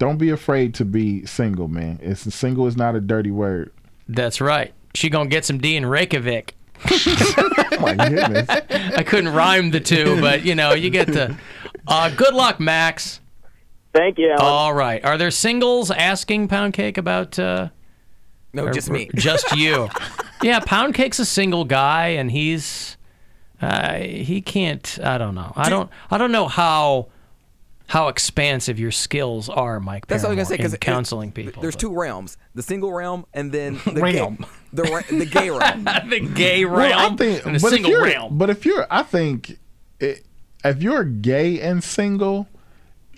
don't be afraid to be single, man. Single is not a dirty word. That's right. She gonna get some D in Reykjavik. Oh my goodness. I couldn't rhyme the two, but you know, you get the. Good luck, Max. Thank you, Alan. All right. Are there singles asking Poundcake about? No, just me. Just you. Yeah, Poundcake's a single guy, and he's he can't. I don't know. I don't know how expansive your skills are, Mike. That's what I was gonna say, because counseling people. There's two realms: the single realm and then the Realm. the gay realm. The gay realm. Well, I think, and the single realm. But if you're, I think, if you're gay and single,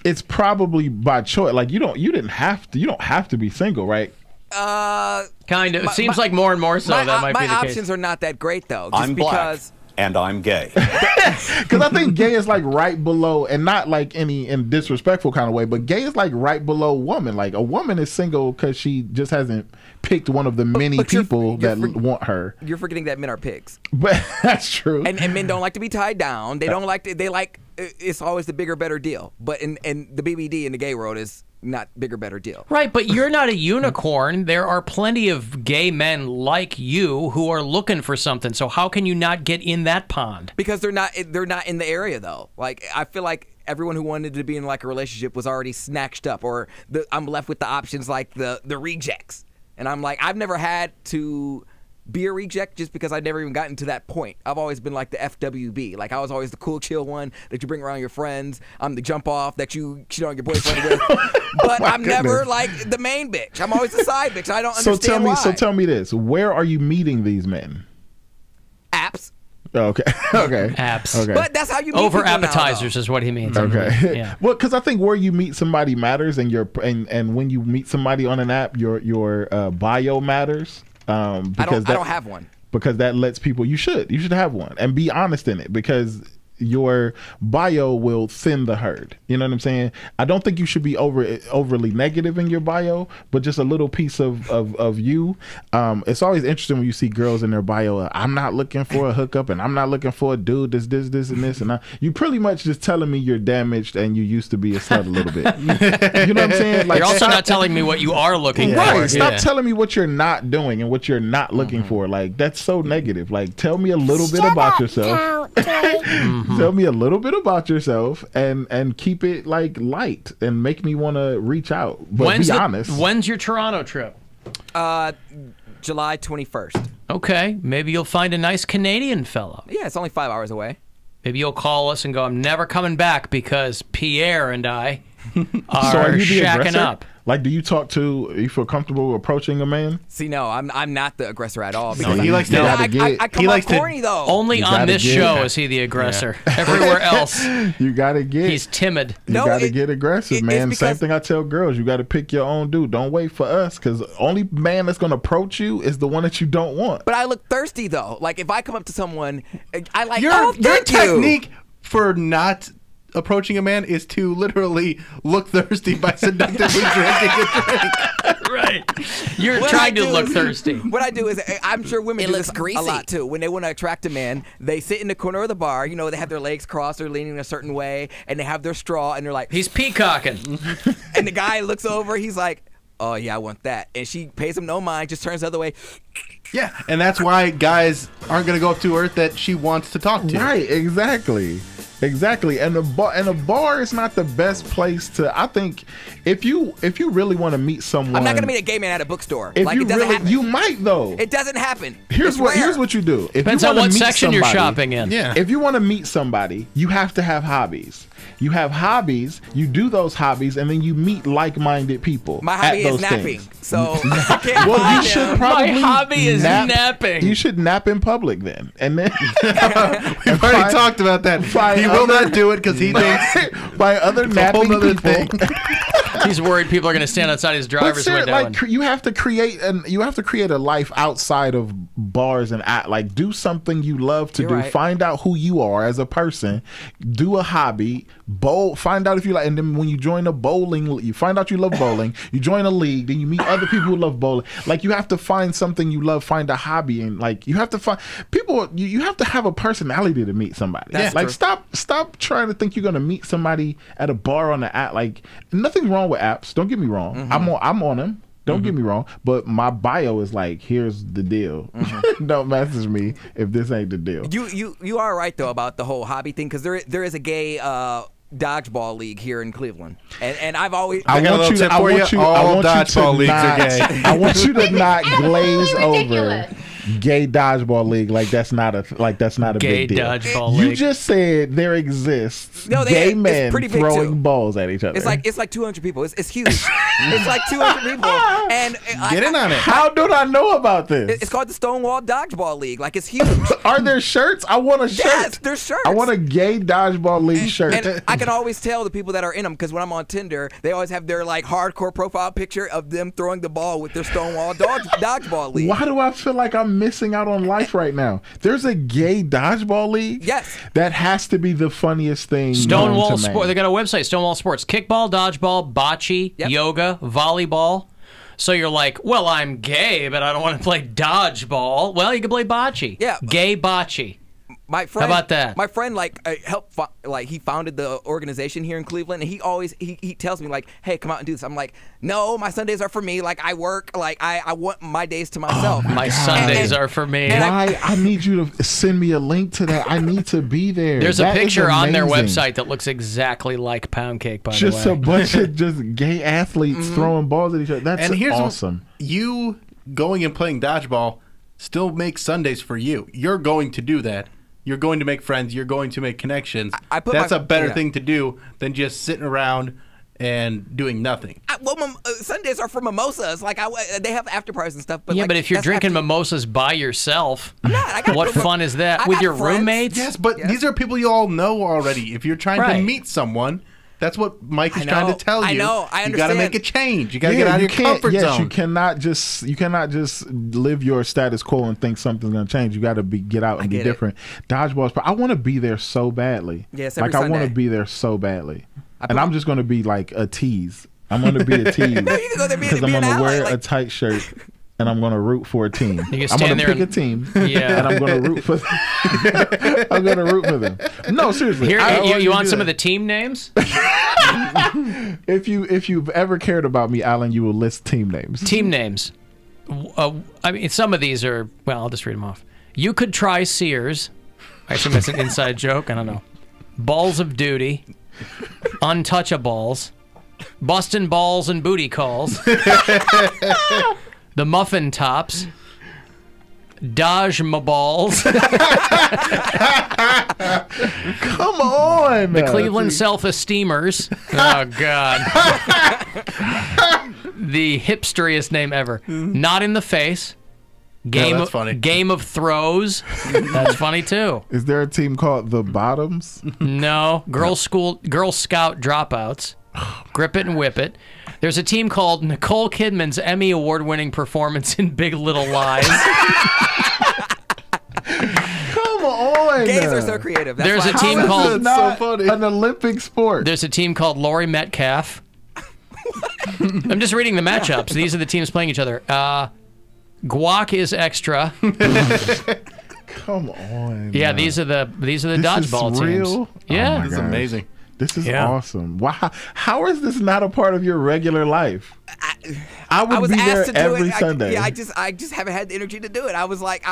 it's probably by choice. Like you don't have to be single, right? Kind of. It seems like more and more so that might be the case. My options are not that great, though. Just I'm because black, and I'm gay. Because I think gay is like right below, and not like in disrespectful kind of way, but gay is like right below woman. Like a woman is single because she just hasn't picked one of the many people that want her. You're forgetting that men are pigs. But that's true. And men don't like to be tied down. They don't like to, they like, it's always the bigger, better deal. But in the BBD in the gay world is not bigger, better deal. Right, but you're not a unicorn. There are plenty of gay men like you who are looking for something. So how can you not get in that pond? Because they're not in the area, though. Like, I feel like everyone who wanted to be in like a relationship was already snatched up, or I'm left with the options like the rejects. And I'm like, I've never had to be a reject just because I've never even gotten to that point. I've always been like the FWB. Like, I was always the cool, chill one that you bring around your friends. I'm the jump off that you cheat on your boyfriend with. But I'm never like the main bitch. I'm always the side bitch. I don't understand why. So tell me this. Where are you meeting these men? Apps. Okay. Okay. Apps. Okay. But that's how you meet Over people now, appetizers though. is what he means. Okay. Yeah. Well, because I think where you meet somebody matters, and and when you meet somebody on an app, your bio matters. Because I don't have one. Because that lets people. You should have one and be honest in it, because your bio will thin the herd. You know what I'm saying? I don't think you should be overly negative in your bio, but just a little piece of you. It's always interesting when you see girls in their bio. I'm not looking for a hookup, and I'm not looking for a dude. This, and this, and you pretty much just telling me you're damaged and you used to be a slut a little bit. You know what I'm saying? Like, you're also not telling me what you are looking for. Right. Stop telling me what you're not doing and what you're not looking for. Like, that's so negative. Like, tell me a little bit about yourself. Tell me a little bit about yourself and keep it like light and make me want to reach out. But be honest. When's your Toronto trip? July 21st. Okay, maybe you'll find a nice Canadian fellow. Yeah, it's only 5 hours away. Maybe you'll call us and go, I'm never coming back because Pierre and I are So are you the shacking aggressor? up. Like, do you you feel comfortable approaching a man? See, no, I'm not the aggressor at all. No, he likes to. I come off corny though. Only on this show is he the aggressor. Yeah. Everywhere else, you gotta get. He's timid. You gotta get aggressive, man. Same thing I tell girls. You gotta pick your own dude. Don't wait for us, because only man that's gonna approach you is the one that you don't want. But I look thirsty though. Like, if I come up to someone, I like. Your thank you. technique for not approaching a man is to literally look thirsty by seductively drinking a drink. Right. You're trying to look thirsty. What I do is, I'm sure women do this a lot too. When they want to attract a man, they sit in the corner of the bar. You know, they have their legs crossed, they're leaning a certain way, and they have their straw, and they're like, he's peacocking. And the guy looks over, he's like, oh yeah, I want that. And she pays him no mind, just turns the other way. Yeah, and that's why guys aren't going to go up to her that she wants to talk to. Right, exactly. Exactly, and a bar is not the best place to. I think if you really want to meet someone, I'm not gonna meet a gay man at a bookstore. If like, you it doesn't happen. You might though. It doesn't happen. Here's what you do. If Depends you on what section you're shopping in. Yeah. If you want to meet somebody, you have to have hobbies. You have hobbies. You do those hobbies, and then you meet like-minded people. My hobby at is those napping, things. so I can't Well, find you should him. probably My hobby is napping. You should nap in public then, and then we've already talked about that. He will not do it because he thinks by other napping people. He's worried people are going to stand outside his driver's window. Like, you have to create a life outside of bars and like do something you love to do. Right. Find out who you are as a person. Do a hobby. Bowl. Find out if you like, and then when you join a bowling, you find out you love bowling. You join a league, then you meet other people who love bowling. Like, you have to find something you love. Find a hobby, and like you have to find people. You have to have a personality to meet somebody. That's like true. stop stop trying to think you're gonna meet somebody at a bar on the app. Like, nothing's wrong with apps. Don't get me wrong. I'm on them. Don't get me wrong, but my bio is like, here's the deal. Don't message me if this ain't the deal. You are right though about the whole hobby thing, because there is a gay dodgeball league here in Cleveland, and I've always I got a little tip for you. All dodgeball leagues are gay. I want you to not glaze over gay dodgeball league like that's not a Gay big deal. dodgeball You league. just said there exists No, gay it's men pretty big, throwing too. balls at each other. It's like 200 people. It's huge. It's like 200 people, and Get in on it. How do I know about this? It's called the Stonewall Dodgeball League. Like, it's huge. Are there shirts? I want a shirt. Yes, there's shirts. I want a gay dodgeball league shirt. And I can always tell the people that are in them, because when I'm on Tinder, they always have their like hardcore profile picture of them throwing the ball with their Stonewall Dodgeball League. Why do I feel like I'm missing out on life right now? There's a gay dodgeball league? Yes. That has to be the funniest thing. Stonewall known to Sport. man. They got a website, Stonewall Sports. Kickball, dodgeball, bocce, Yep. yoga, volleyball. So you're like, well, I'm gay, but I don't want to play dodgeball. Well, you can play bocce. Yeah. Gay bocce. My friend, How about that? My friend helped he founded the organization here in Cleveland, and he always he tells me like, hey, come out and do this. I'm like, no, my Sundays are for me. Like, I work. Like, I want my days to myself. My Sundays are for me. Why? I need you to send me a link to that. I need to be there. There's a That is picture on their amazing. website that looks exactly like Poundcake, by Just the a way. bunch of just gay athletes throwing balls at each other. That's And here's awesome. You going and playing dodgeball still makes Sundays for you. You're going to do that. You're going to make friends. You're going to make connections. That's a better thing to do than just sitting around and doing nothing. Sundays are for mimosas. Like, they have after parties and stuff. But Yeah, like, but if you're that's drinking after- mimosas by yourself, I'm not. I got what fun is that? I With got your friends. roommates? Yes, but these are people you all know already. If you're trying to Right. meet someone, that's what Mike is I trying know. to tell you. I know. I You got to understand. make a change. You got to get out of your comfort zone. You cannot just live your status quo and think something's gonna change. You got to get out and be get it. different. Dodgeball, I want to be there so badly. Yes, every like I want Sunday. to be there so badly, put and I'm just gonna be like a tease. I'm gonna be a tease No, you can go there because I'm be an gonna ally, wear a like- tight shirt. And I'm gonna root for a team. can I'm stand gonna there pick and- a team. Yeah. And I'm gonna root for. I'm gonna root for them. No, seriously. Here, I you want do some that. of the team names? If you've ever cared about me, Alan, you will list team names. Team names. I mean, some of these are, well, I'll just read them off. You could try Sears. I assume that's an inside joke. I don't know. Balls of Duty. Untouchables. Bustin' Balls and Booty Calls. The Muffin Tops. Dodge-ma-balls. Come on. The Cleveland Self-Esteemers. Oh, God. The hipsteriest name ever. Not in the Face. that's funny. Game of Throws. That's funny, too. Is there a team called the Bottoms? No. Girl Scout Dropouts. Grip It and Whip It. There's a team called Nicole Kidman's Emmy Award-winning performance in Big Little Lies. Come on. Gays are so creative. That's There's why a team How is called- this not an Olympic sport? There's a team called Laurie Metcalf. I'm just reading the matchups. These are the teams playing each other. Guac is extra. Come on. Yeah, man. these are the This dodgeball is teams. real? Yeah. Oh my This is gosh. amazing. This is Yeah. awesome. Wow. How is this not a part of your regular life? I would I was be there asked to do every it. Sunday. I just haven't had the energy to do it. I was like,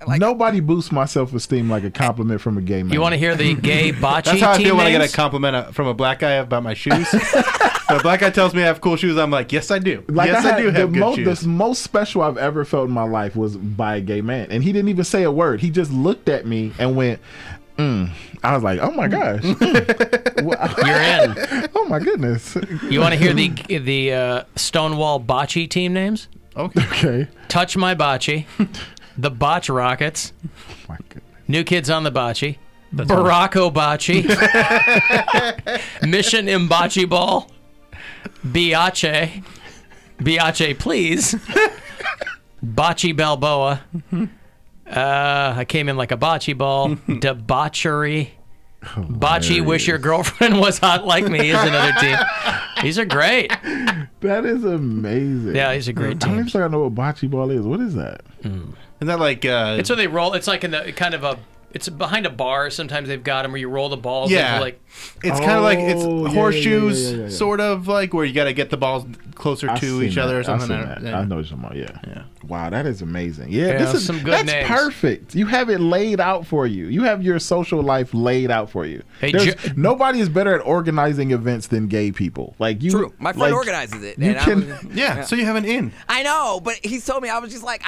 Nobody boosts my self-esteem like a compliment from a gay man. You want to hear the gay bocce That's how I team feel when I get names? a compliment from a black guy about my shoes. When a black guy tells me I have cool shoes, I'm like, yes, I do. Yes, I do have good shoes. The most special I've ever felt in my life was by a gay man. And he didn't even say a word. He just looked at me and went, I was like, oh my gosh. You're in. Oh my goodness. You want to hear the Stonewall bocce team names? Okay. Okay. Touch My Bocce, the Botch Rockets, Oh my goodness. New Kids on the Bocce, Baracco Bocce, Mission Imbachi Ball, Biache, Please, Bocce Balboa, I came in like a bocce ball, Debauchery, Bocce Wish Your Girlfriend Was Hot Like Me is another team. These are great. That is amazing. Yeah, these are great I don't even teams. think I know what bocce ball is. What is that? Isn't that like... It's where they roll. It's like in the kind of a It's behind a bar. Sometimes they've got them where you roll the balls. Yeah, into, like it's kind of like it's horseshoes, sort of like where you got to get the balls closer to each other or something. I know what you're talking about. Yeah. Wow, that is amazing. Yeah, this is some good that's names. Perfect. You have it laid out for you. You have your social life laid out for you. Hey, nobody is better at organizing events than gay people. Like you, true. My friend organizes it. You can, so you have an in. I know, but he told me I was just like.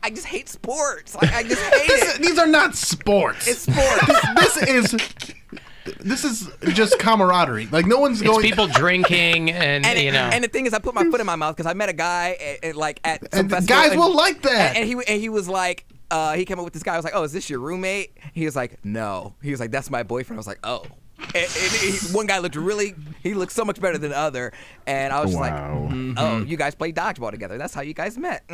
I just hate sports. Like I just hate it. These are not sports. It's sports. This is just camaraderie. Like no one's going. It's people drinking and you know. And the thing is, I put my foot in my mouth because I met a guy at some festival. Guys will like that. And he was like, he came up with this guy. I was like, oh, is this your roommate? He was like, no. He was like, that's my boyfriend. I was like, oh. One guy he looked so much better than the other, and I was just like, oh, you guys play dodgeball together. That's how you guys met.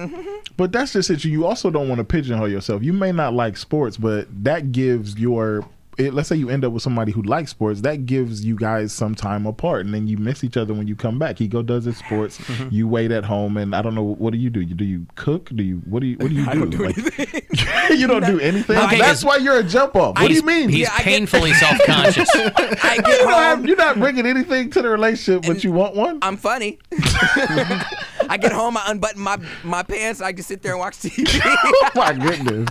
But that's just it. You also don't want to pigeonhole yourself. You may not like sports, but that gives let's say you end up with somebody who likes sports, that gives you guys some time apart, and then you miss each other when you come back. He does his sports, you wait at home, and I don't know, what do you do? Do you cook? What do you do? I don't do anything. You don't do anything? Okay, that's why you're a jump off. What do you mean? He's painfully self-conscious. I get home. You're not bringing anything to the relationship, but you want one? I'm funny. I get home, I unbutton my pants, I just sit there and watch TV. Oh my goodness.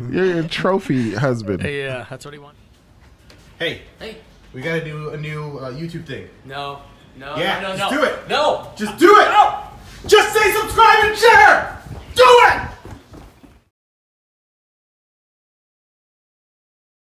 You're a trophy husband. Yeah, that's what he wants. Hey, we gotta do a new YouTube thing. No. Yeah, No. just do it. No. Just do it. No. Just say subscribe and share.